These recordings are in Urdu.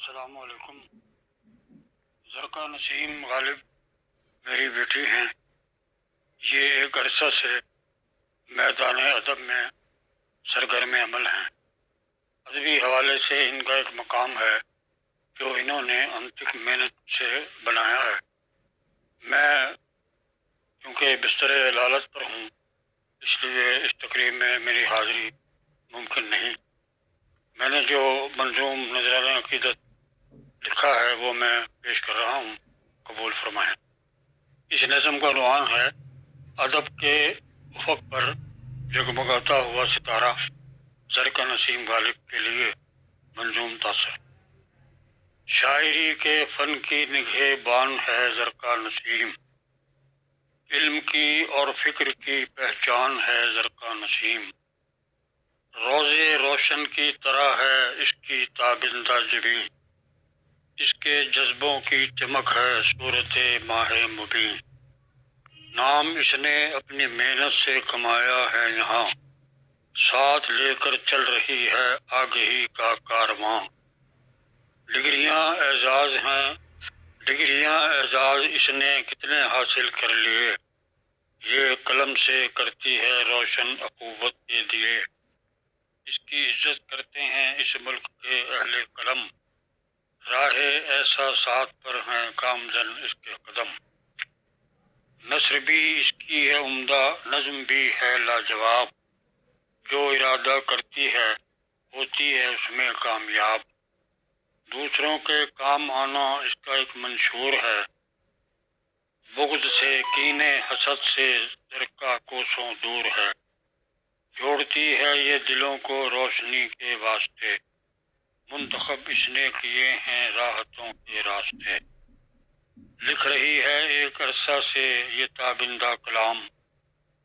السلام علیکم۔ زرقا نسیم غالب میری بیٹی ہیں۔ یہ ایک عرصہ سے میدان ادب میں سرگرم عمل ہیں۔ ادبی حوالے سے ان کا ایک مقام ہے جو انہوں نے انتھک محنت سے بنایا ہے۔ میں کیونکہ بستر علالت پر ہوں اس لیے اس تقریب میں میری حاضری ممکن نہیں۔ میں نے جو منظوم نذرانہ عقیدت لکھا ہے وہ میں پیش کر رہا ہوں، قبول فرمائیں۔ اس نظم کا عنوان ہے ادب کے افق پر جگمگاتا ہوا ستارہ، زرقا نسیم غالب کے لیے منظوم تاثر۔ شاعری کے فن کی نگہ بان ہے زرقا نسیم، علم کی اور فکر کی پہچان ہے زرقا نسیم۔ روزے روشن کی طرح ہے اس کی تابندہ جبیں، اس کے جذبوں کی چمک ہے صورت ماہ مبیں۔ نام اس نے اپنی محنت سے کمایا ہے یہاں، ساتھ لے کر چل رہی ہے آگہی کا کارواں۔ ڈگریاں اعزاز ہیں، ڈگریاں اعزاز اس نے کتنے حاصل کر لیے، یہ قلم سے کرتی ہے روشن اخوت کے دیے۔ اس کی عزت کرتے ہیں اس ملک کے اہل قلم، راہ احساسات پر ہیں گامزن اس کے قدم۔ نثر بھی اس کی ہے عمدہ، نظم بھی ہے لاجواب، جو ارادہ کرتی ہے ہوتی ہے اس میں کامیاب۔ دوسروں کے کام آنا اس کا ایک منشور ہے، بغض سے کینے حسد سے زرقا کوسوں دور ہے۔ جوڑتی ہے یہ دلوں کو روشنی کے واسطے، منتخب اس نے کیے ہیں راحتوں کے راستے۔ لکھ رہی ہے ایک عرصہ سے یہ تابندہ کلام،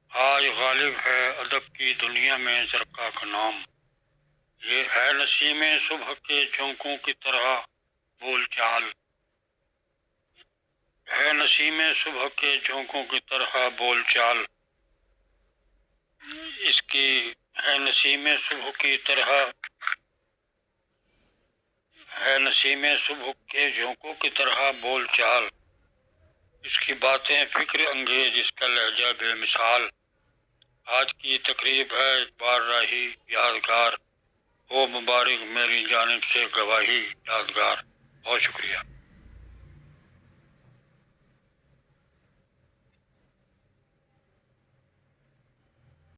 آج غالب ہے ادب کی دنیا میں زرقا کا نام۔ یہ ہے نسیم صبح کے جھونکوں کی طرح بول چال، ہے نسیم صبح کے جھونکوں کی طرح بول چال۔ اس کی ہے نسیم صبح کی طرح، ہے نسیم صبح کے جھونکوں کی طرح بول چال۔ اس کی باتیں فکر انگیز، اس کا لہجہ بے مثال۔ آج کی تقریب ہے ایک بار راہی یادگار، ہو مبارک میری جانب سے گواہی یادگار۔ بہت شکریہ۔